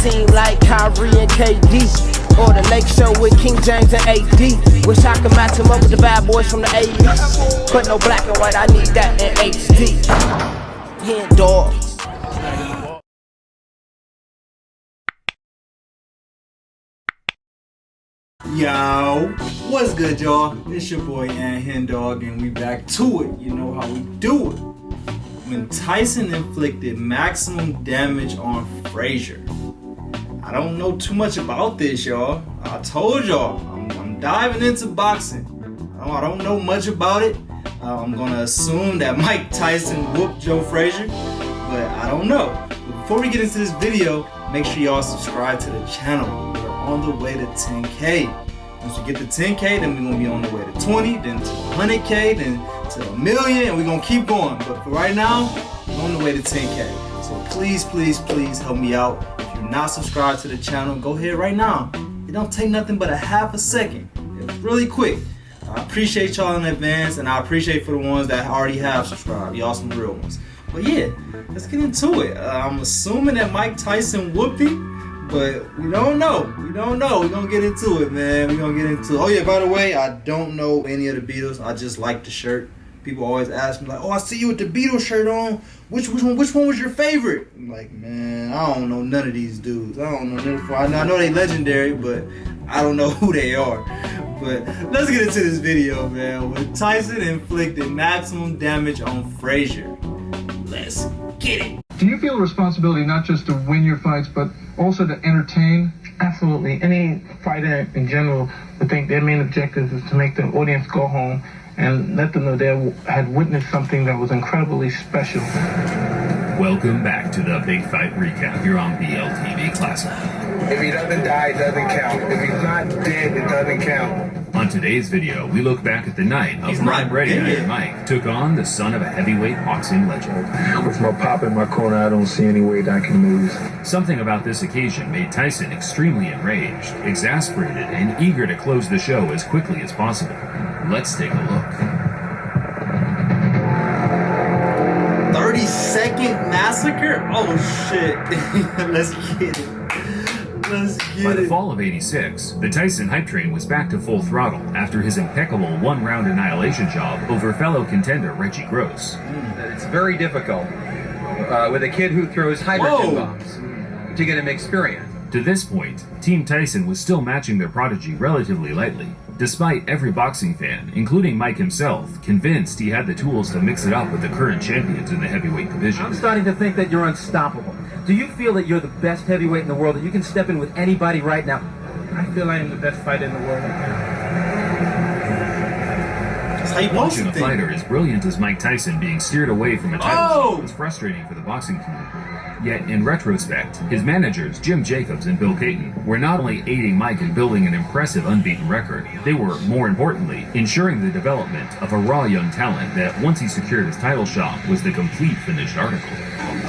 team like Kyrie and KD, or the Lake Show with King James and AD. Wish I could match him up with the bad boys from the 80s, but no black and white, I need that in HD. HenDawgz. Yo, what's good, y'all? It's your boy HenDawgz, and we back to it. You know how we do it. When Tyson inflicted maximum damage on Frazier. I don't know too much about this, y'all. I told y'all, I'm diving into boxing. I don't know much about it. I'm gonna assume that Mike Tyson whooped Joe Frazier, but I don't know. Before we get into this video, make sure y'all subscribe to the channel. We're on the way to 10K. Once we get to 10K, then we're gonna be on the way to 20, then to 100K, then to a million, and we're gonna keep going. But for right now, we're on the way to 10K. So please, please, please help me out. If you're not subscribed to the channel, go ahead right now. It don't take nothing but a half a second. It's really quick. I appreciate y'all in advance, and I appreciate for the ones that already have subscribed. Y'all some real ones. But yeah, let's get into it. I'm assuming that Mike Tyson whooped him, but we don't know. We don't know. We're gonna get into it, man. We're gonna get into it. Oh yeah, by the way, I don't know any of the Beatles. I just like the shirt. People always ask me like, "Oh, I see you with the Beatles shirt on. Which one was your favorite?" I'm like, man, I don't know none of these dudes. I don't know none. I know they legendary, but I don't know who they are. But let's get into this video, man. When Tyson inflicted maximum damage on Frazier. Let's get it. Do you feel a responsibility not just to win your fights, but also to entertain? Absolutely. Any fighter in general would think their main objective is to make the audience go home and let them know they had witnessed something that was incredibly special. Welcome back to the Big Fight Recap here on BLTV Classic. If he doesn't die, it doesn't count. If he's not dead, it doesn't count. On today's video, we look back at the night of Not Ready Iron Mike took on the son of a heavyweight boxing legend. With my pop in my corner, I don't see any weight I can lose. Something about this occasion made Tyson extremely enraged, exasperated, and eager to close the show as quickly as possible. Let's take a look. 30-second massacre? Oh shit. Let's get it. By the fall of '86, the Tyson hype train was back to full throttle after his impeccable one-round annihilation job over fellow contender Reggie Gross. It's very difficult with a kid who throws hydrogen bombs to get him experience. To this point, Team Tyson was still matching their prodigy relatively lightly, despite every boxing fan, including Mike himself, convinced he had the tools to mix it up with the current champions in the heavyweight division. I'm starting to think that you're unstoppable. Do you feel that you're the best heavyweight in the world, that you can step in with anybody right now? I feel I am the best fighter in the world right now. Watching a fighter as brilliant as Mike Tyson being steered away from a title shot was frustrating for the boxing community. Yet, in retrospect, his managers, Jim Jacobs and Bill Caton, were not only aiding Mike in building an impressive unbeaten record, they were, more importantly, ensuring the development of a raw young talent that, once he secured his title shot, was the complete finished article.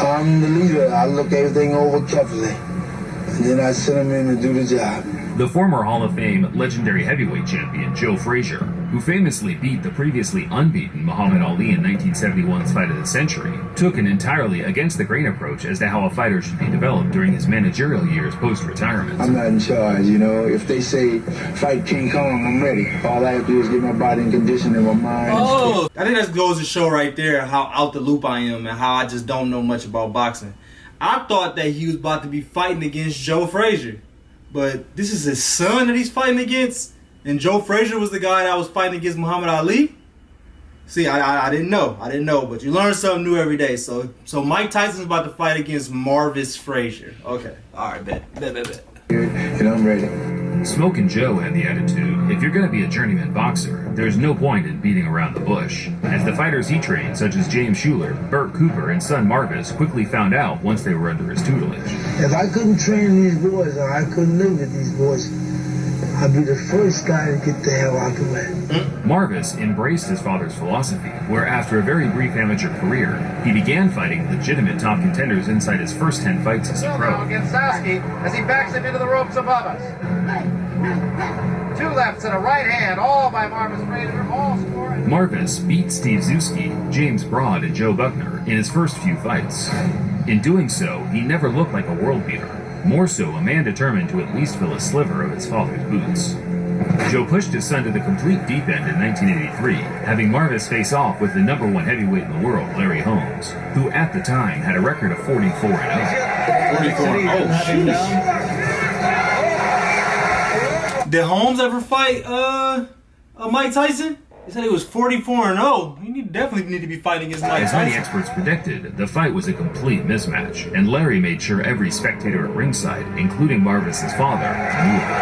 I'm the leader. I look everything over carefully, and then I send him in to do the job. The former Hall of Fame legendary heavyweight champion Joe Frazier, who famously beat the previously unbeaten Muhammad Ali in 1971's Fight of the Century, took an entirely against-the-grain approach as to how a fighter should be developed during his managerial years post-retirement. I'm not in charge, you know. If they say fight King Kong, I'm ready. All I have to do is get my body in condition and my mind. Oh, I think that goes to show right there how out the loop I am and how I just don't know much about boxing. I thought that he was about to be fighting against Joe Frazier. But this is his son that he's fighting against, and Joe Frazier was the guy that was fighting against Muhammad Ali. See, I didn't know. I didn't know, but you learn something new every day. So Mike Tyson's about to fight against Marvis Frazier. Okay, all right, bet. And I'm ready. Smoke and Joe had the attitude, if you're going to be a journeyman boxer, there's no point in beating around the bush. As the fighters he trained, such as James Shuler, Burt Cooper, and son Marvis, quickly found out once they were under his tutelage. If I couldn't train these boys, or I couldn't live with these boys, I'd be the first guy to get the hell out the way. Marvis embraced his father's philosophy, where after a very brief amateur career, he began fighting legitimate top contenders inside his first 10 fights as a pro. Against Sowski as he backs him into the ropes above us. Two lefts and a right hand, all by Marvis Frazier, all scoring. Marvis beat Steve Zuski, James Broad, and Joe Buckner in his first few fights. In doing so, he never looked like a world beater. more so a man determined to at least fill a sliver of his father's boots. Joe pushed his son to the complete deep end in 1983, having Marvis face off with the #1 heavyweight in the world, Larry Holmes, who at the time had a record of 44-0. 44-0. Did Holmes ever fight Mike Tyson? He said he was 44-0. He definitely need to be fighting against Mike Tyson. As many experts predicted, the fight was a complete mismatch, and Larry made sure every spectator at ringside, including Marvis's father, knew of it.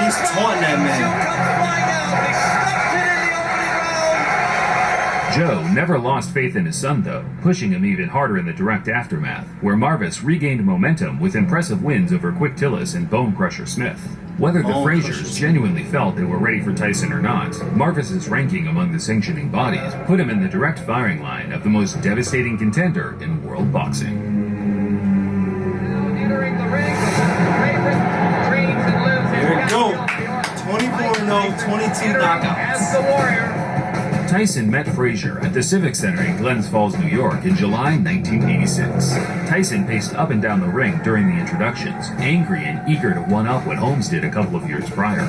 He's taunting that man. Joe never lost faith in his son, though, pushing him even harder in the direct aftermath, where Marvis regained momentum with impressive wins over Quick Tillis and Bone Crusher Smith. Whether the Fraziers genuinely felt they were ready for Tyson or not, Marvis's ranking among the sanctioning bodies put him in the direct firing line of the most devastating contender in world boxing. Entering the ring, trains and lives in Here we go. 24-0, 22 knockouts. As the Warrior. Tyson met Frazier at the Civic Center in Glens Falls, New York in July 1986. Tyson paced up and down the ring during the introductions, angry and eager to one-up what Holmes did a couple of years prior.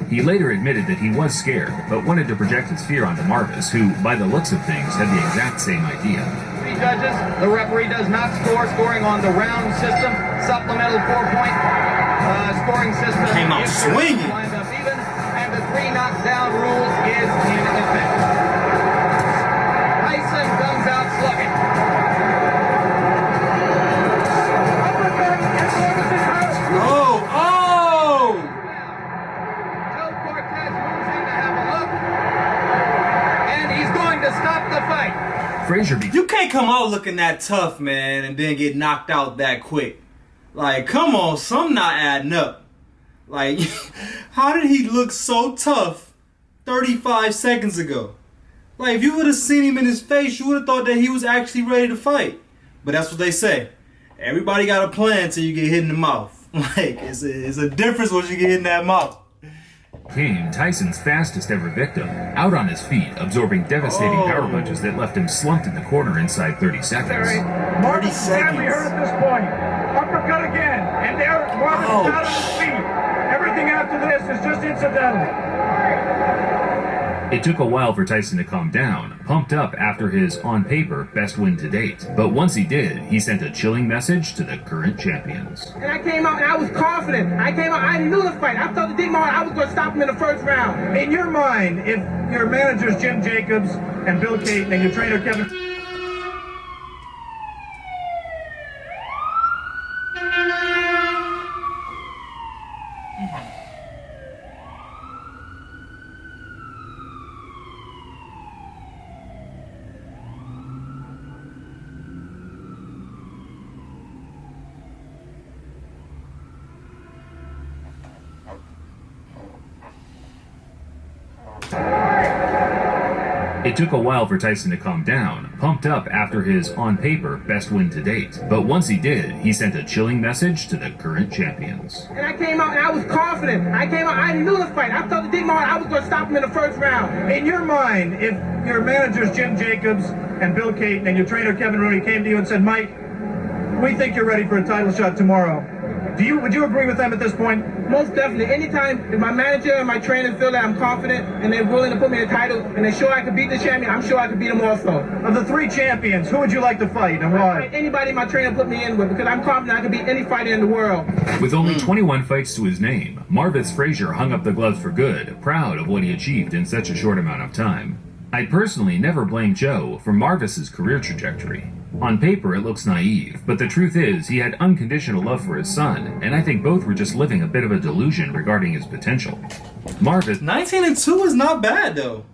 He later admitted that he was scared, but wanted to project his fear onto Marvis, who, by the looks of things, had the exact same idea. Three judges, the referee does not score, scoring on the round system, supplemental 4-point scoring system. Came out swinging. Lined up even, and the 3 knockdown rule is in effect. Tyson comes out slugging. Oh! Joe Cortez moves in to have a look, and he's going to stop the fight. Frazier You can't come out looking that tough, man, and then get knocked out that quick. Like, come on, something not adding up. Like, how did he look so tough 35 seconds ago? Like, if you would have seen him in his face, you would have thought that he was actually ready to fight. But that's what they say. Everybody got a plan until you get hit in the mouth. Like, it's a difference once you get hit in that mouth. became Tyson's fastest ever victim, out on his feet, absorbing devastating power punches that left him slumped in the corner inside 30 seconds. 30 seconds. We heard at this point. Uppercut again, and there, Marvis is out on his feet. Everything after this is just incidental. It took a while for Tyson to calm down, pumped up after his, on paper, best win to date. But once he did, he sent a chilling message to the current champions. And I came out and I was confident. I knew the fight. I felt the deep I was going to stop him in the first round. In your mind, if your managers Jim Jacobs and Bill Caton and your trainer Kevin... It took a while for Tyson to calm down, pumped up after his, on paper, best win to date. But once he did, he sent a chilling message to the current champions. And I came out and I was confident. I knew the fight. I felt the deep I was going to stop him in the first round. In your mind, if your managers Jim Jacobs and Bill Caton and your trainer Kevin Rooney came to you and said, Mike, we think you're ready for a title shot tomorrow, would you agree with them at this point? Most definitely. Anytime if my manager and my trainer feel that I'm confident and they're willing to put me in a title and they're sure I could beat the champion, I'm sure I could beat them also. Of the three champions, who would you like to fight and why? Anybody my trainer put me in with, because I'm confident I could beat any fighter in the world. With only 21 fights to his name, Marvis Frazier hung up the gloves for good, proud of what he achieved in such a short amount of time. I personally never blame Joe for Marvis's career trajectory. On paper, it looks naive, but the truth is he had unconditional love for his son, and I think both were just living a bit of a delusion regarding his potential. Marvis... 19-2 is not bad, though.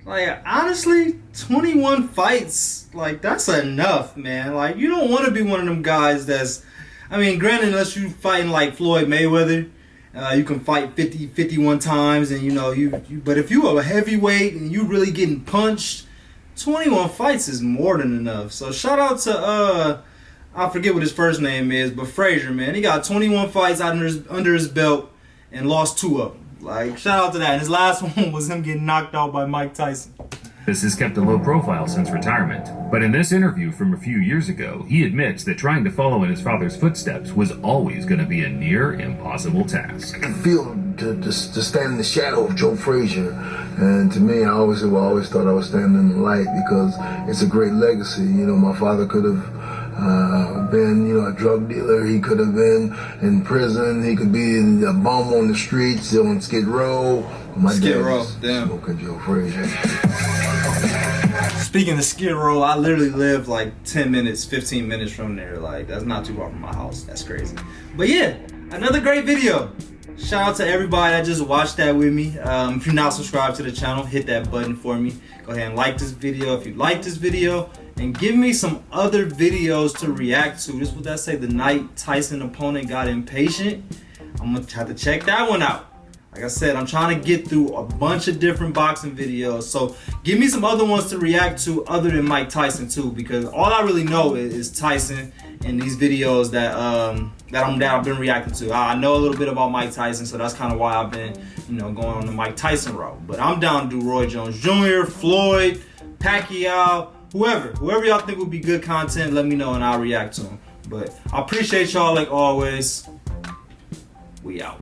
Like, honestly, 21 fights, like, that's enough, man. Like, you don't want to be one of them guys that's... I mean, granted, unless you fighting like Floyd Mayweather, you can fight 51 times, and, you know, but if you are a heavyweight and you really getting punched... 21 fights is more than enough. So shout out to I forget what his first name is, but Frazier, man. He got 21 fights under his belt and lost 2 of them. Like, shout out to that. And his last one was him getting knocked out by Mike Tyson. This has kept a low profile since retirement. But in this interview from a few years ago, he admits that trying to follow in his father's footsteps was always going to be a near impossible task. I feel to stand in the shadow of Joe Frazier, and to me, I always thought I was standing in the light because it's a great legacy. You know, my father could have been, you know, a drug dealer. He could have been in prison. He could be a bum on the streets on Skid Row. My Skid dad Row, was damn. smoking Joe Frazier. Speaking of Skid Row, I literally live like 10 minutes, 15 minutes from there. Like, that's not too far from my house. That's crazy. But yeah, another great video. Shout out to everybody that just watched that with me. If you're not subscribed to the channel, hit that button for me. Go ahead and like this video if you like this video. And give me some other videos to react to. This is what that say, the night Tyson opponent got impatient. I'm going to have to check that one out. Like I said, I'm trying to get through a bunch of different boxing videos. So give me some other ones to react to other than Mike Tyson too, because all I really know is Tyson and these videos that I've been reacting to. I know a little bit about Mike Tyson, so that's kind of why I've been, you know, going on the Mike Tyson route. But I'm down to do Roy Jones Jr., Floyd, Pacquiao, whoever y'all think would be good content. Let me know and I'll react to them. But I appreciate y'all like always. We out.